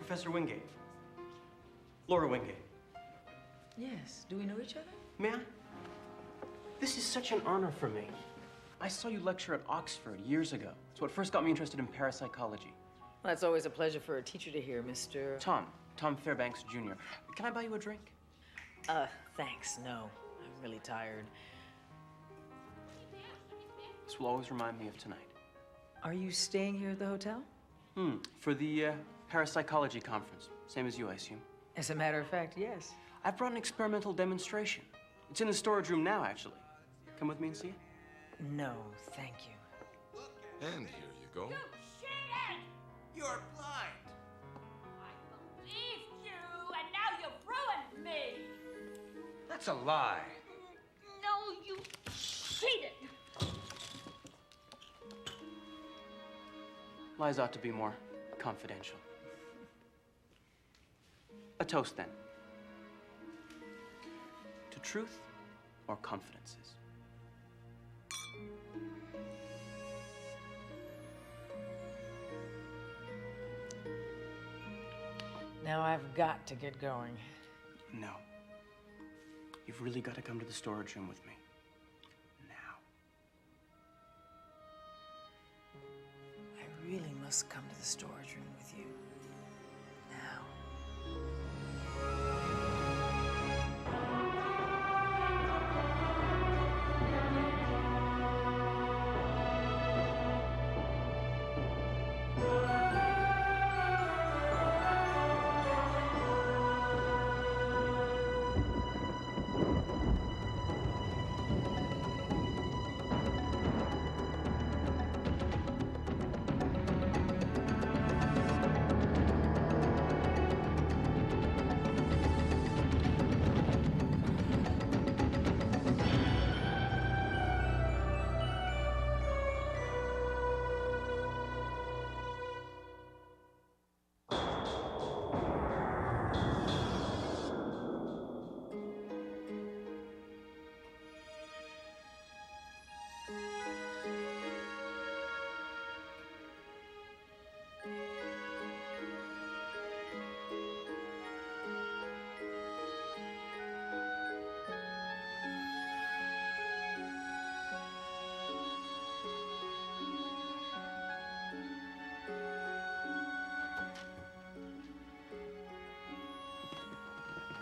Professor Wingate. Laura Wingate. Yes. Do we know each other? May I? This is such an honor for me. I saw you lecture at Oxford years ago. It's what first got me interested in parapsychology. Well, it's always a pleasure for a teacher to hear, Mr. Tom Fairbanks, Jr. Can I buy you a drink? Thanks. No. I'm really tired. This will always remind me of tonight. Are you staying here at the hotel? For the parapsychology conference. Same as you, I assume. As a matter of fact, yes. I've brought an experimental demonstration. It's in the storage room now, actually. Come with me and see it? No, thank you. And here you go. You cheated! You're blind. I believed you, and now you've ruined me. That's a lie. No, you cheated. Lies ought to be more confidential. A toast, then. To truth or confidences? Now I've got to get going. No. You've really got to come to the storage room with me. Now. I really must come to the storage room with you. Now.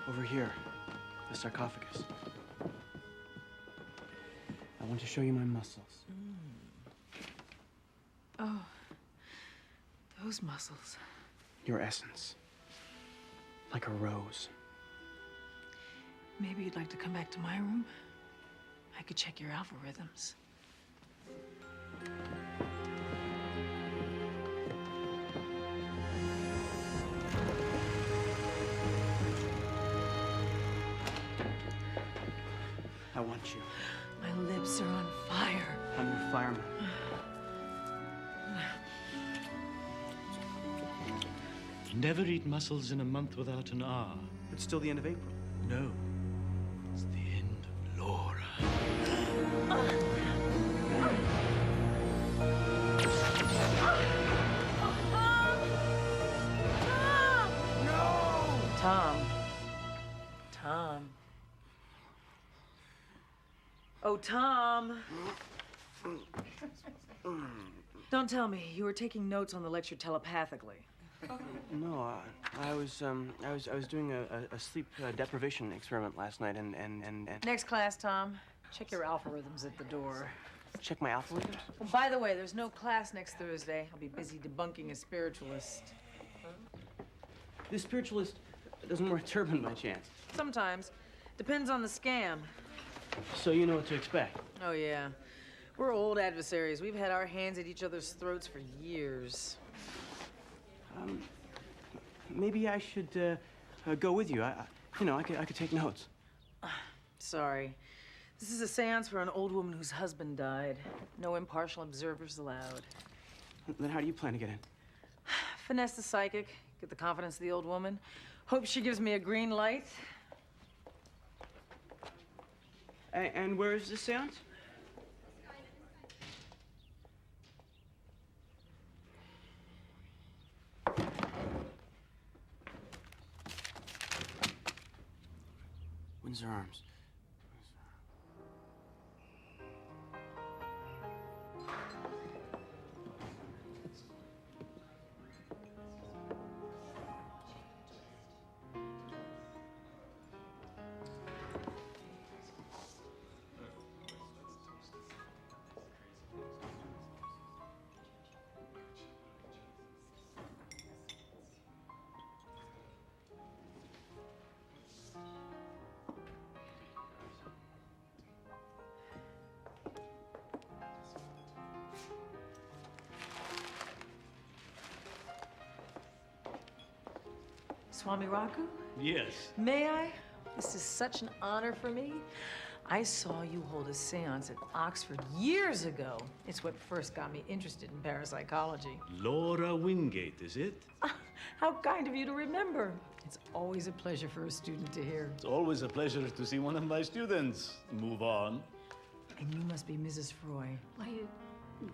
Over here, the sarcophagus. I want to show you my muscles. Oh, those muscles. Your essence. Like a rose. Maybe you'd like to come back to my room? I could check your algorithms. I want you. My lips are on fire. I'm your fireman. Never eat mussels in a month without an R. It's still the end of April. No. It's the end of Laura. Tom. Tom. Oh, Tom. Don't tell me you were taking notes on the lecture telepathically. No, I was doing a sleep deprivation experiment last night, and Next class, Tom. Check your algorithms at the door. check my algorithms. Oh, by the way, there's no class next Thursday. I'll be busy debunking a spiritualist. This spiritualist doesn't wear a turban by chance. Sometimes. Depends on the scam. So you know what to expect. Oh, yeah. We're old adversaries. We've had our hands at each other's throats for years. Maybe I should go with you. I could take notes. Sorry. This is a seance for an old woman whose husband died. No impartial observers allowed. Then how do you plan to get in? Finesse the psychic, get the confidence of the old woman. Hope she gives me a green light. And where is this seance? Windsor Arms. Swami Raku? Yes. May I? This is such an honor for me. I saw you hold a seance at Oxford years ago. It's what first got me interested in parapsychology. Laura Wingate, is it? How kind of you to remember. It's always a pleasure for a student to hear. It's always a pleasure to see one of my students move on. And you must be Mrs. Froy. Why,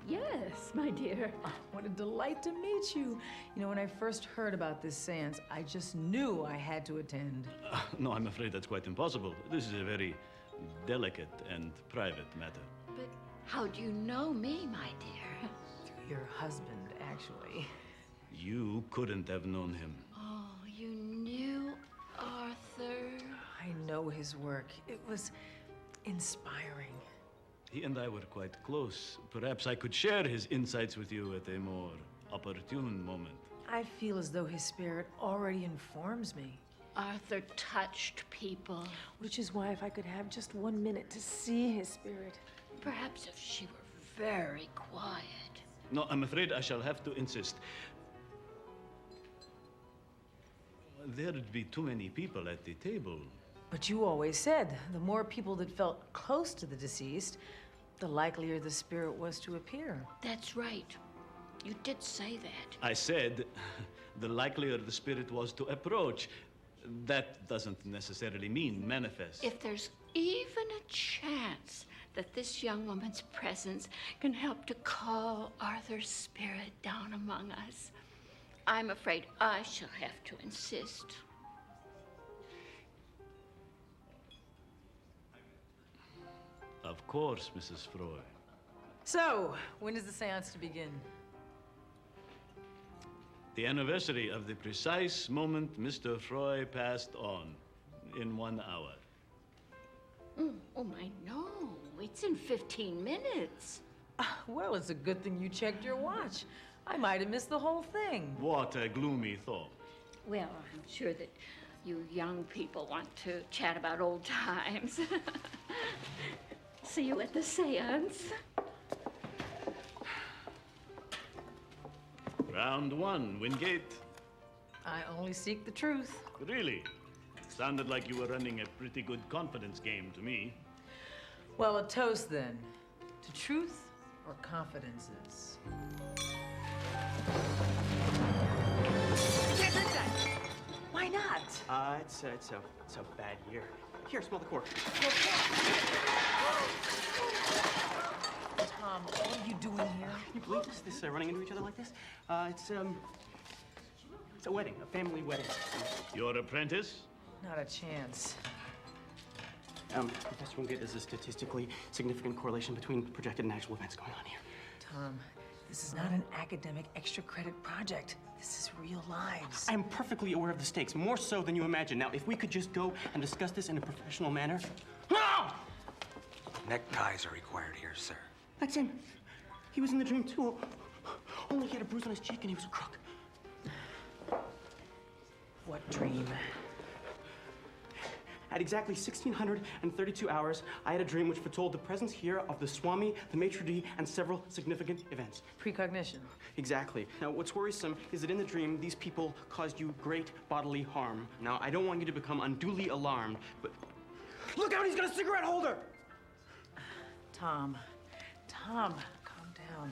yes, my dear. Oh, what a delight to meet you. You know, when I first heard about this seance, I just knew I had to attend. No, I'm afraid that's quite impossible. This is a very delicate and private matter. But how do you know me, my dear? Your husband, actually. You couldn't have known him. Oh, you knew Arthur? I know his work. It was inspiring. He and I were quite close. Perhaps I could share his insights with you at a more opportune moment. I feel as though his spirit already informs me. Arthur touched people. Which is why if I could have just 1 minute to see his spirit. Perhaps if she were very quiet. No, I'm afraid I shall have to insist. There'd be too many people at the table. But you always said the more people that felt close to the deceased, the likelier the spirit was to appear. That's right. You did say that. I said the likelier the spirit was to approach. That doesn't necessarily mean manifest. If there's even a chance that this young woman's presence can help to call Arthur's spirit down among us, I'm afraid I shall have to insist. Of course, Mrs. Froy. So, when is the seance to begin? The anniversary of the precise moment Mr. Froy passed on, in 1 hour. Oh, my, no. It's in 15 minutes. Well, it's a good thing you checked your watch. I might have missed the whole thing. What a gloomy thought. Well, I'm sure that you young people want to chat about old times. See you at the seance. Round 1, Wingate. I only seek the truth. Really? Sounded like you were running a pretty good confidence game to me. Well, a toast then. To truth or confidences? Can't drink that! Why not? It's a bad year. Here, smell the cork. Tom, what are you doing here? Can you believe this running into each other like this? It's a wedding, a family wedding. Your apprentice? Not a chance. Professor Wingate, there's a statistically significant correlation between projected and actual events going on here. Tom, this is not an academic extra credit project. This is real lives. I'm perfectly aware of the stakes, more so than you imagine. Now, if we could just go and discuss this in a professional manner. No! Neckties are required here, sir. That's him. He was in the dream, too. Only he had a bruise on his cheek and he was a crook. What dream? At exactly 1632 hours, I had a dream which foretold the presence here of the Swami, the maitre d', and several significant events. Precognition. Exactly. Now, what's worrisome is that in the dream, these people caused you great bodily harm. Now, I don't want you to become unduly alarmed, but... Look out, he's got a cigarette holder! Tom, calm down.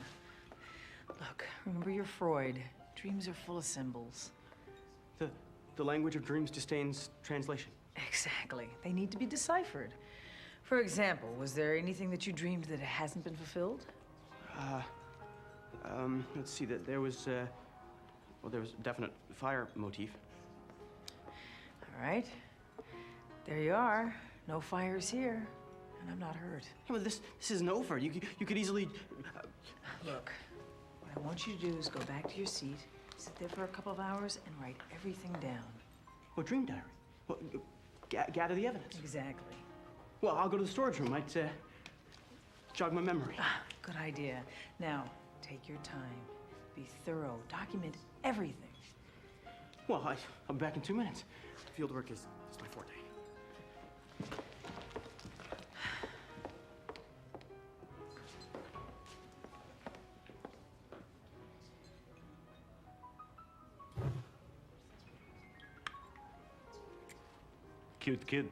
Look, remember you're Freud. Dreams are full of symbols. The language of dreams disdains translation. Exactly. They need to be deciphered. For example, was there anything that you dreamed that hasn't been fulfilled? Let's see, that there was a definite fire motif. All right. There you are. No fires here, and I'm not hurt. Yeah, but this isn't over. You could easily... Look, what I want you to do is go back to your seat, sit there for a couple of hours, and write everything down. What, dream diary? Well, gather the evidence. Exactly. Well, I'll go to the storage room. Might jog my memory. Good idea. Now, take your time. Be thorough. Document everything. Well, I'll be back in 2 minutes. Field work is my forte. Cute kid.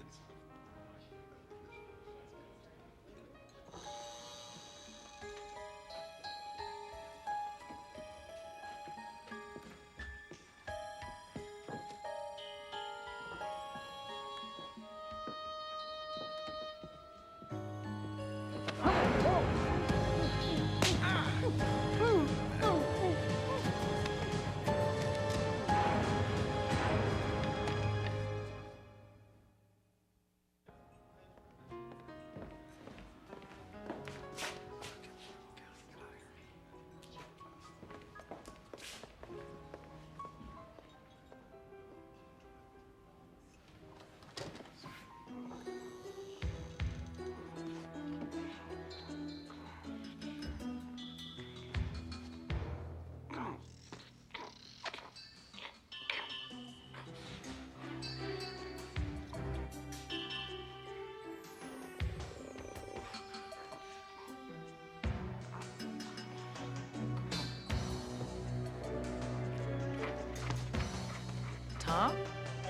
Tom?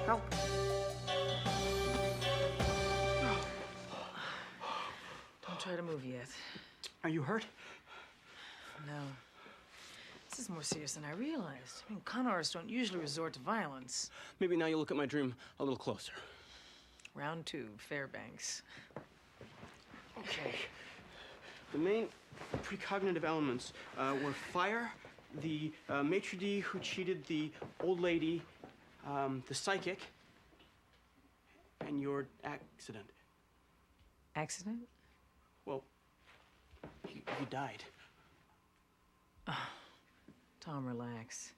Help. Don't try to move yet. Are you hurt? No. This is more serious than I realized. I mean, con artists don't usually resort to violence. Maybe now you'll look at my dream a little closer. Round 2, Fairbanks. Okay. The main precognitive elements were fire, the maitre d' who cheated the old lady, the psychic, and your accident. Accident? Well, you died. Tom, relax.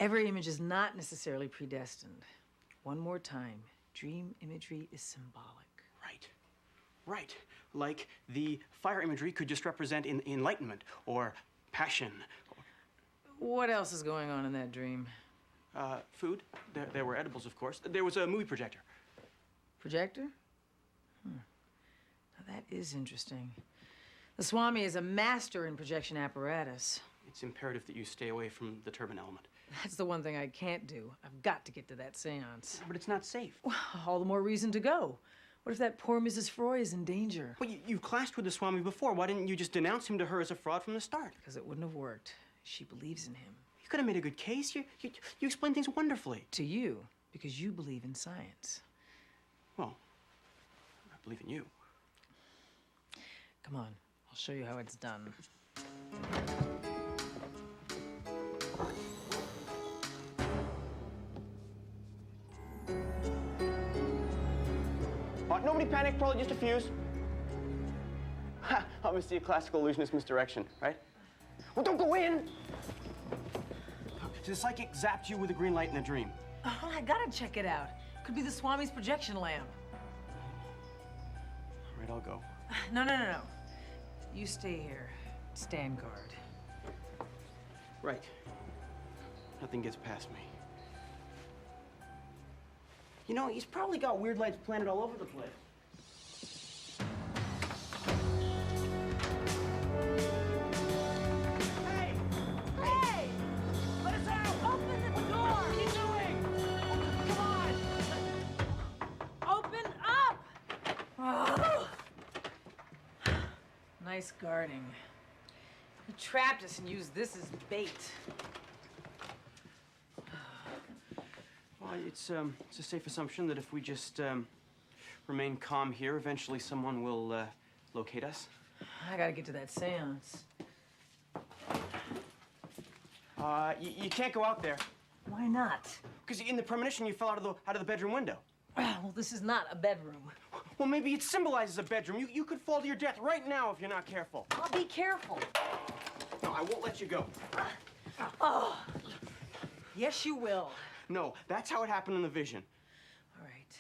Every image is not necessarily predestined. One more time, dream imagery is symbolic. Right. Right. Like the fire imagery could just represent enlightenment or passion. What else is going on in that dream? Food. There were edibles, of course. There was a movie projector. Projector? Now that is interesting. The Swami is a master in projection apparatus. It's imperative that you stay away from the turban element. That's the one thing I can't do. I've got to get to that seance. But it's not safe. Well, all the more reason to go. What if that poor Mrs. Froy is in danger? Well, you've clashed with the Swami before. Why didn't you just denounce him to her as a fraud from the start? Because it wouldn't have worked. She believes in him. You could have made a good case. You explained things wonderfully. To you, because you believe in science. Well, I believe in you. Come on, I'll show you how it's done. Nobody panic, probably just a fuse. Ha, obviously a classical illusionist misdirection, right? Well, don't go in! The psychic zapped you with a green light in a dream. Oh, I gotta check it out. Could be the Swami's projection lamp. All right, I'll go. No. You stay here. Stand guard. Right. Nothing gets past me. You know, he's probably got weird lights planted all over the place. Hey! Hey! Let us out! Open the door! What are you doing? Come on! Open up! Oh. Nice guarding. You trapped us and used this as bait. Well, it's a safe assumption that if we just remain calm here, eventually someone will locate us. I gotta get to that seance. You can't go out there. Why not? Because in the premonition, you fell out of the bedroom window. Well, this is not a bedroom. Well, maybe it symbolizes a bedroom. You could fall to your death right now if you're not careful. I'll be careful. No, I won't let you go. Oh, yes, you will. No, that's how it happened in the vision. All right.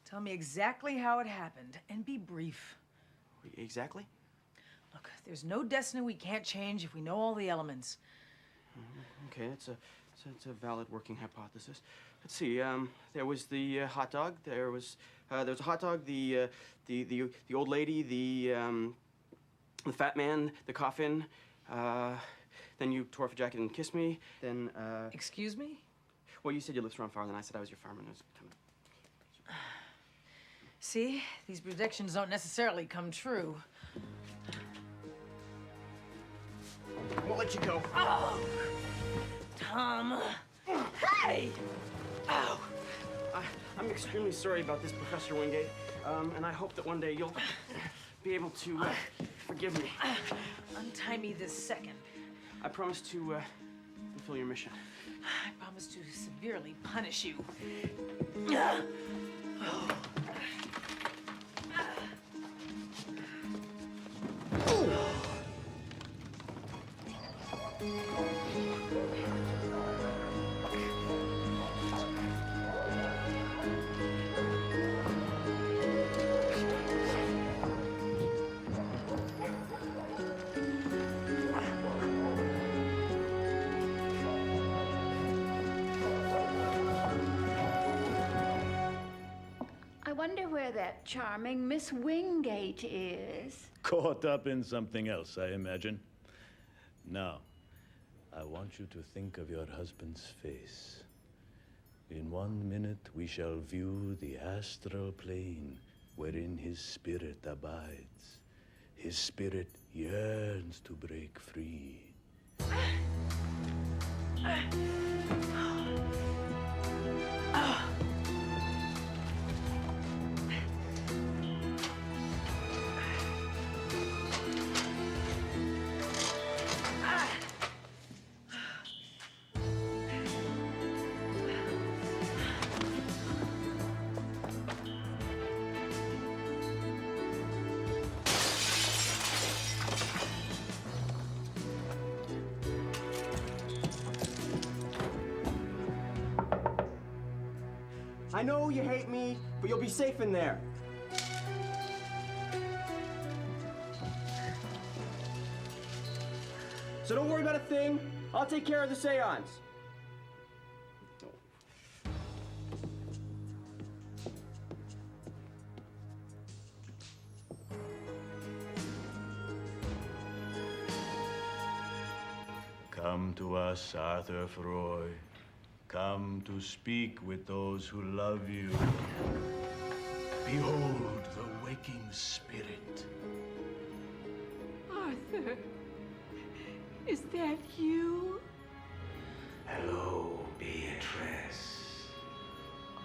Tell me exactly how it happened, and be brief. Exactly? Look, there's no destiny we can't change if we know all the elements. Okay, it's a valid working hypothesis. Let's see. There was the hot dog. There was a hot dog. The old lady. The fat man. The coffin. Then you tore off your jacket and kissed me. Then. Excuse me? Well, you said your lips were on fire, and I said I was your fireman. It was kind of... See, these predictions don't necessarily come true. I won't let you go. Oh, Tom. Hey! Ow! I'm extremely sorry about this, Professor Wingate, and I hope that one day you'll be able to forgive me. Untie me this second. I promise to fulfill your mission. I promise to severely punish you. I wonder where that charming Miss Wingate is. Caught up in something else, I imagine. Now, I want you to think of your husband's face. In 1 minute, we shall view the astral plane wherein his spirit abides. His spirit yearns to break free. I know you hate me, but you'll be safe in there. So don't worry about a thing. I'll take care of the seance. Come to us, Arthur Froy. Come to speak with those who love you. Behold the waking spirit. Arthur, is that you? Hello, Beatrice.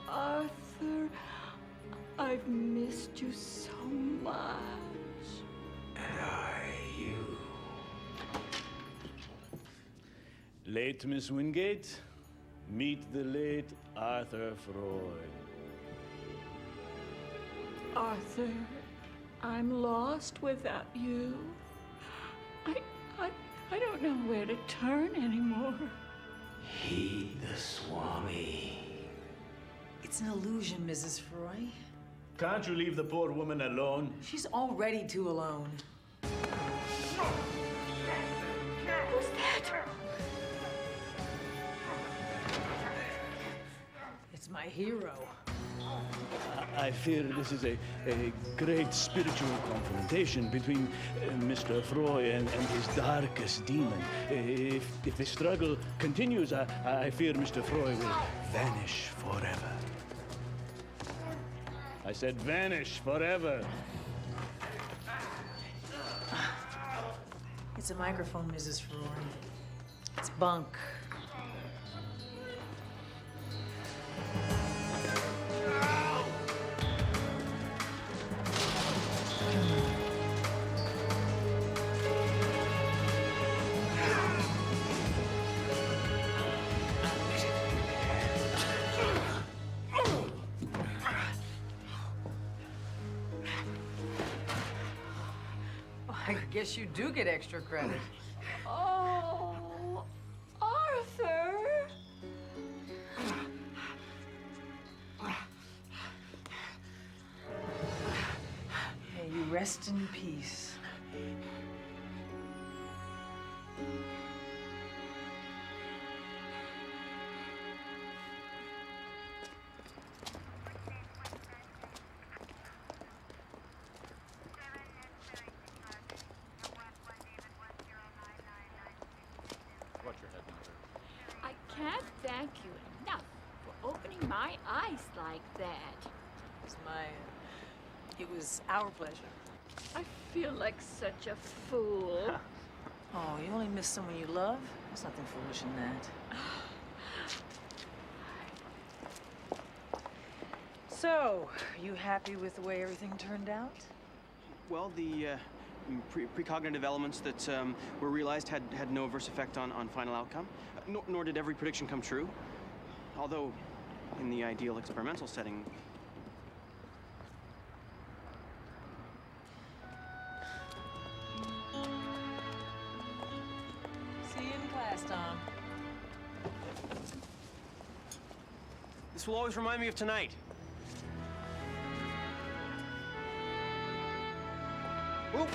Arthur, I've missed you so much. And I you. Late Miss Wingate, meet the late Arthur Froy. Arthur, I'm lost without you. I don't know where to turn anymore. Heed the Swami. It's an illusion, Mrs. Froy. Can't you leave the poor woman alone? She's already too alone. Who's that? It's my hero. I fear this is a great spiritual confrontation between Mr. Froy and his darkest demon. If the struggle continues, I fear Mr. Froy will vanish forever. I said vanish forever. It's a microphone, Mrs. Froy. It's bunk. guess you do get extra credit. Oh, Arthur. May you rest in peace. I can't thank you enough for opening my eyes like that. It was our pleasure. I feel like such a fool. Oh, you only miss someone you love? There's nothing foolish in that. So, are you happy with the way everything turned out? Well, the precognitive elements that were realized had no adverse effect on final outcome, nor did every prediction come true. Although, in the ideal experimental setting, See you in class, Tom. this will always remind me of tonight. Whoa!